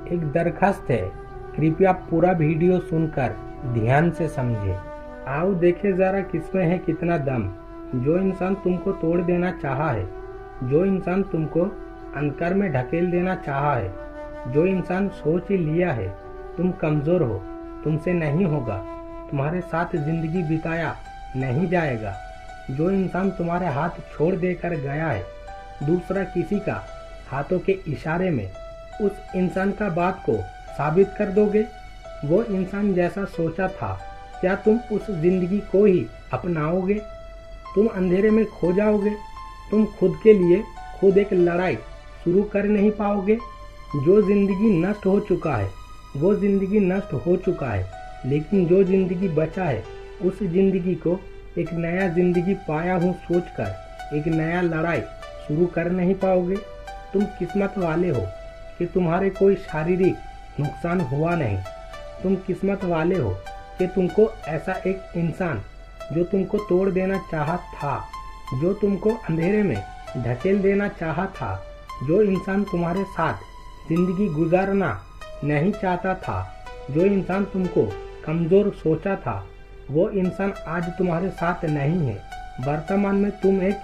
एक दरखास्त है, कृपया पूरा वीडियो सुनकर ध्यान से समझे। आओ देखे जरा किसमें है कितना दम। जो इंसान तुमको तोड़ देना चाहा है, जो इंसान तुमको अंधकार में ढकेल देना चाहा है, जो इंसान सोच ही लिया है तुम कमजोर हो, तुमसे नहीं होगा, तुम्हारे साथ जिंदगी बिताया नहीं जाएगा, जो इंसान तुम्हारे हाथ छोड़ देकर गया है दूसरा किसी का, हाथों के इशारे में उस इंसान का बात को साबित कर दोगे। वो इंसान जैसा सोचा था क्या तुम उस जिंदगी को ही अपनाओगे? तुम अंधेरे में खो जाओगे। तुम खुद के लिए खुद एक लड़ाई शुरू कर नहीं पाओगे। जो जिंदगी नष्ट हो चुका है वो जिंदगी नष्ट हो चुका है, लेकिन जो जिंदगी बचा है उस जिंदगी को एक नया जिंदगी पाया हूँ सोचकर एक नया लड़ाई शुरू कर नहीं पाओगे। तुम किस्मत वाले हो कि तुम्हारे कोई शारीरिक नुकसान हुआ नहीं। तुम किस्मत वाले हो कि तुमको ऐसा एक इंसान जो तुमको तोड़ देना चाहा था, जो तुमको अंधेरे में ढकेल देना चाहा था, जो इंसान तुम्हारे साथ जिंदगी गुजारना नहीं चाहता था, जो इंसान तुमको कमजोर सोचा था, वो इंसान आज तुम्हारे साथ नहीं है। वर्तमान में तुम एक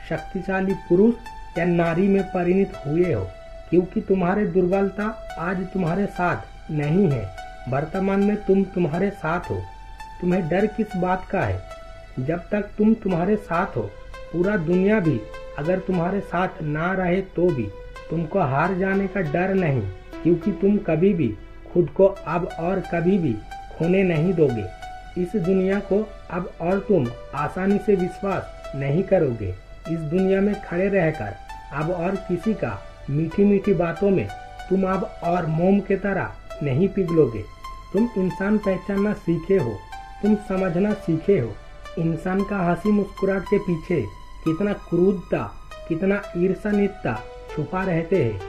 शक्तिशाली पुरुष या नारी में परिणत हुए हो, क्योंकि तुम्हारी दुर्बलता आज तुम्हारे साथ नहीं है। वर्तमान में तुम तुम्हारे साथ हो। तुम्हें डर किस बात का है? जब तक तुम तुम्हारे साथ हो, पूरा दुनिया भी अगर तुम्हारे साथ ना रहे तो भी तुमको हार जाने का डर नहीं, क्योंकि तुम कभी भी खुद को अब और कभी भी खोने नहीं दोगे। इस दुनिया को अब और तुम आसानी से विश्वास नहीं करोगे। इस दुनिया में खड़े रहकर अब और किसी का मीठी मीठी बातों में तुम अब और मोम के तरह नहीं पिघलोगे। तुम इंसान पहचानना सीखे हो, तुम समझना सीखे हो। इंसान का हंसी मुस्कुराहट के पीछे कितना क्रूरता, कितना ईर्ष्यान्वितता छुपा रहते हैं।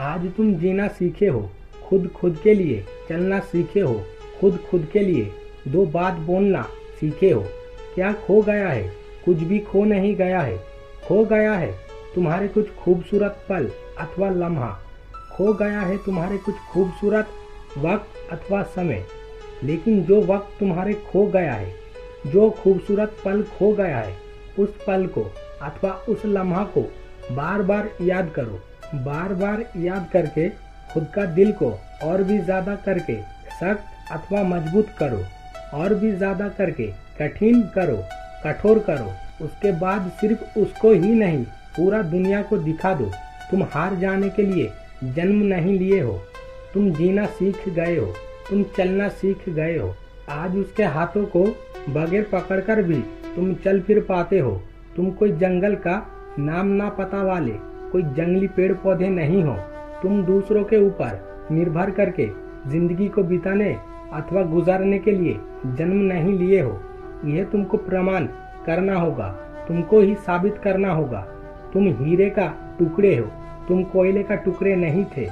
आज तुम जीना सीखे हो, खुद के लिए चलना सीखे हो, खुद के लिए दो बात बोलना सीखे हो। क्या खो गया है? कुछ भी खो नहीं गया है। खो गया है तुम्हारे कुछ खूबसूरत पल अथवा लम्हा, खो गया है तुम्हारे कुछ खूबसूरत वक्त अथवा समय। लेकिन जो वक्त तुम्हारे खो गया है, जो खूबसूरत पल खो गया है, उस पल को अथवा उस लम्हा को बार बार याद करो। बार बार याद करके खुद का दिल को और भी ज्यादा करके सख्त अथवा मजबूत करो, और भी ज्यादा करके कठिन करो, कठोर करो। उसके बाद सिर्फ उसको ही नहीं पूरा दुनिया को दिखा दो तुम हार जाने के लिए जन्म नहीं लिए हो। तुम जीना सीख गए हो, तुम चलना सीख गए हो। आज उसके हाथों को बगैर पकड़कर भी तुम चल फिर पाते हो। तुम कोई जंगल का नाम ना पता वाले कोई जंगली पेड़ पौधे नहीं हो। तुम दूसरों के ऊपर निर्भर करके जिंदगी को बिताने अथवा गुजारने के लिए जन्म नहीं लिए हो। यह तुमको प्रमाण करना होगा, तुमको ही साबित करना होगा। तुम हीरे का टुकड़े हो, तुम कोयले का टुकड़े नहीं थे।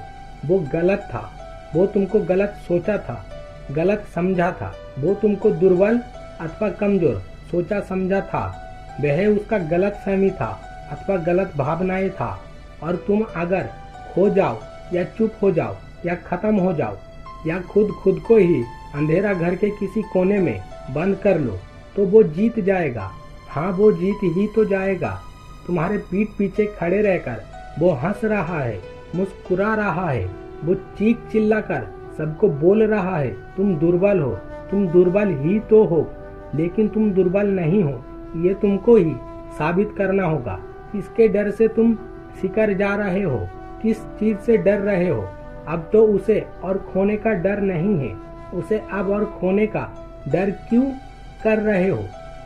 वो गलत था, वो तुमको गलत सोचा था, गलत समझा था। वो तुमको दुर्बल अथवा कमजोर सोचा समझा था। वह उसका गलत फहमी था अथवा गलत भावनाएं था। और तुम अगर खो जाओ या चुप हो जाओ या खत्म हो जाओ या खुद को ही अंधेरा घर के किसी कोने में बंद कर लो तो वो जीत जाएगा। हाँ, वो जीत ही तो जाएगा। तुम्हारे पीठ पीछे खड़े रहकर वो हंस रहा है, मुस्कुरा रहा है, वो चीख चिल्ला कर सबको बोल रहा है तुम दुर्बल हो। तुम दुर्बल ही तो हो, लेकिन तुम दुर्बल नहीं हो। ये तुमको ही साबित करना होगा। किसके डर से तुम सिकर जा रहे हो? किस चीज से डर रहे हो? अब तो उसे और खोने का डर नहीं है। उसे अब और खोने का डर क्यों कर रहे हो?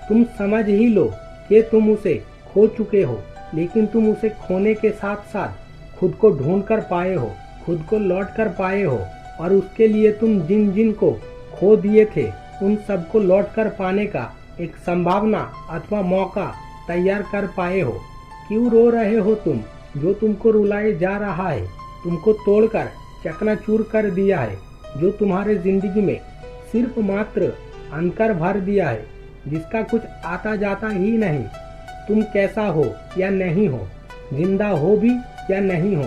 तुम समझ ही लो कि तुम उसे खो चुके हो, लेकिन तुम उसे खोने के साथ साथ खुद को ढूंढ कर पाए हो, खुद को लौट कर पाए हो। और उसके लिए तुम जिन जिन को खो दिए थे उन सबको लौट कर पाने का एक संभावना अथवा मौका तैयार कर पाए हो। क्यों रो रहे हो तुम? जो तुमको रुलाए जा रहा है, तुमको तोड़कर चकनाचूर कर दिया है, जो तुम्हारे जिंदगी में सिर्फ मात्र अंधकार भर दिया है, जिसका कुछ आता जाता ही नहीं। तुम कैसा हो या नहीं हो, जिंदा हो भी या नहीं हो,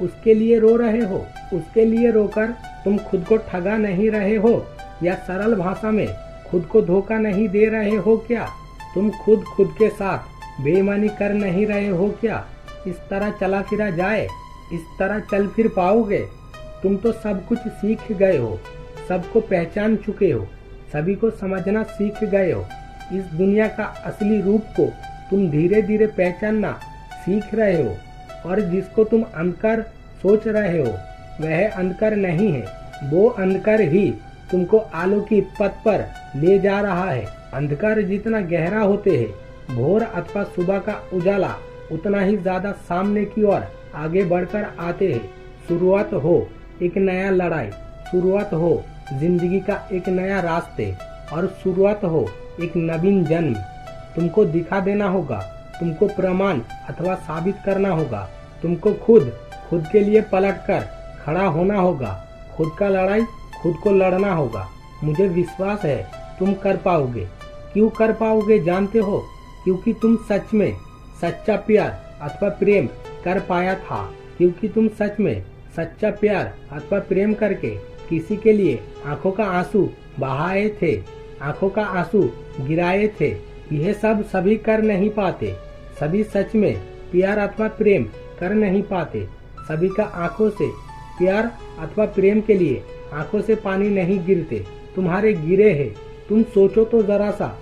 उसके लिए रो रहे हो। उसके लिए रोकर तुम खुद को ठगा नहीं रहे हो, या सरल भाषा में खुद को धोखा नहीं दे रहे हो क्या? तुम खुद के साथ बेईमानी कर नहीं रहे हो क्या? इस तरह चला फिरा जाए, इस तरह चल फिर पाओगे? तुम तो सब कुछ सीख गए हो, सबको पहचान चुके हो, सभी को समझना सीख गए हो। इस दुनिया का असली रूप को तुम धीरे धीरे पहचानना सीख रहे हो, और जिसको तुम अंधकार सोच रहे हो वह अंधकार नहीं है, वो अंधकार ही तुमको आलोक की पथ पर ले जा रहा है। अंधकार जितना गहरा होते है, भोर अथवा सुबह का उजाला उतना ही ज्यादा सामने की ओर आगे बढ़कर आते हैं। शुरुआत हो एक नया लड़ाई, शुरुआत हो जिंदगी का एक नया रास्ते, और शुरुआत हो एक नवीन जन्म। तुमको दिखा देना होगा, तुमको प्रमाण अथवा साबित करना होगा, तुमको खुद के लिए पलटकर खड़ा होना होगा, खुद का लड़ाई खुद को लड़ना होगा। मुझे विश्वास है तुम कर पाओगे। क्यों कर पाओगे जानते हो? क्योंकि तुम सच में सच्चा प्यार अथवा प्रेम कर पाया था, क्योंकि तुम सच में सच्चा प्यार अथवा प्रेम करके किसी के लिए आंखों का आंसू बहाए थे, आंखों का आंसू गिराए थे। यह सब सभी कर नहीं पाते, सभी सच में प्यार अथवा प्रेम कर नहीं पाते। सभी का आंखों से प्यार अथवा प्रेम के लिए आंखों से पानी नहीं गिरते, तुम्हारे गिरे हैं। तुम सोचो तो जरा सा,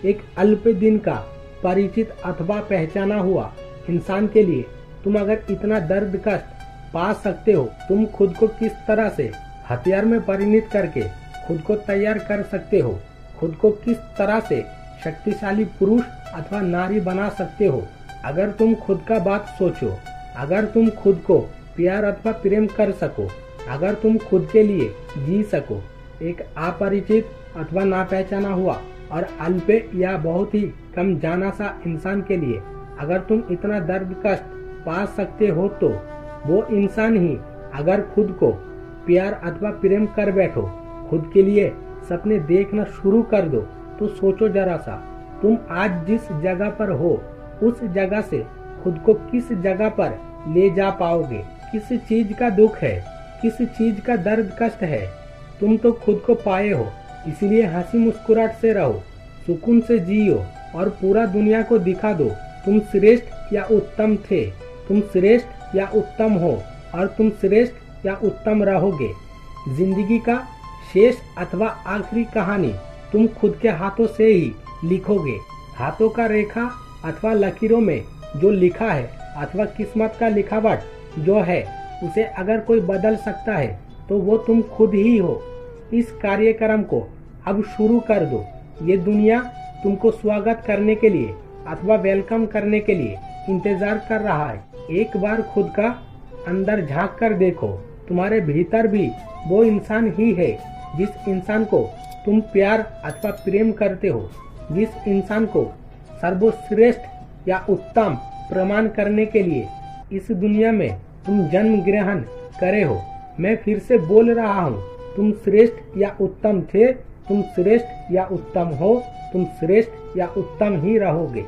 एक अल्प दिन का परिचित अथवा पहचाना हुआ इंसान के लिए तुम अगर इतना दर्द कष्ट पा सकते हो, तुम खुद को किस तरह से हथियार में परिणत करके खुद को तैयार कर सकते हो, खुद को किस तरह से शक्तिशाली पुरुष अथवा नारी बना सकते हो। अगर तुम खुद का बात सोचो, अगर तुम खुद को प्यार अथवा प्रेम कर सको, अगर तुम खुद के लिए जी सको, एक अपरिचित अथवा ना पहचाना हुआ और अल्प या बहुत ही कम जाना सा इंसान के लिए अगर तुम इतना दर्द कष्ट पा सकते हो, तो वो इंसान ही अगर खुद को प्यार अथवा प्रेम कर बैठो, खुद के लिए सपने देखना शुरू कर दो, तो सोचो जरा सा, तुम आज जिस जगह पर हो उस जगह से खुद को किस जगह पर ले जा पाओगे। किस चीज का दुख है, किस चीज का दर्द कष्ट है, तुम तो खुद को पाए हो। इसलिए हंसी मुस्कुराहट से रहो, सुकून से जियो और पूरा दुनिया को दिखा दो तुम श्रेष्ठ या उत्तम थे, तुम श्रेष्ठ या उत्तम हो, और तुम श्रेष्ठ या उत्तम रहोगे। जिंदगी का शेष अथवा आखिरी कहानी तुम खुद के हाथों से ही लिखोगे। हाथों का रेखा अथवा लकीरों में जो लिखा है अथवा किस्मत का लिखावट जो है, उसे अगर कोई बदल सकता है तो वो तुम खुद ही हो। इस कार्यक्रम को अब शुरू कर दो। ये दुनिया तुमको स्वागत करने के लिए अथवा वेलकम करने के लिए इंतजार कर रहा है। एक बार खुद का अंदर झांक कर देखो, तुम्हारे भीतर भी वो इंसान ही है जिस इंसान को तुम प्यार अथवा प्रेम करते हो, जिस इंसान को सर्वश्रेष्ठ या उत्तम प्रमाण करने के लिए इस दुनिया में तुम जन्म ग्रहण करे हो। मैं फिर से बोल रहा हूँ, तुम श्रेष्ठ या उत्तम थे, तुम श्रेष्ठ या उत्तम हो, तुम श्रेष्ठ या उत्तम ही रहोगे।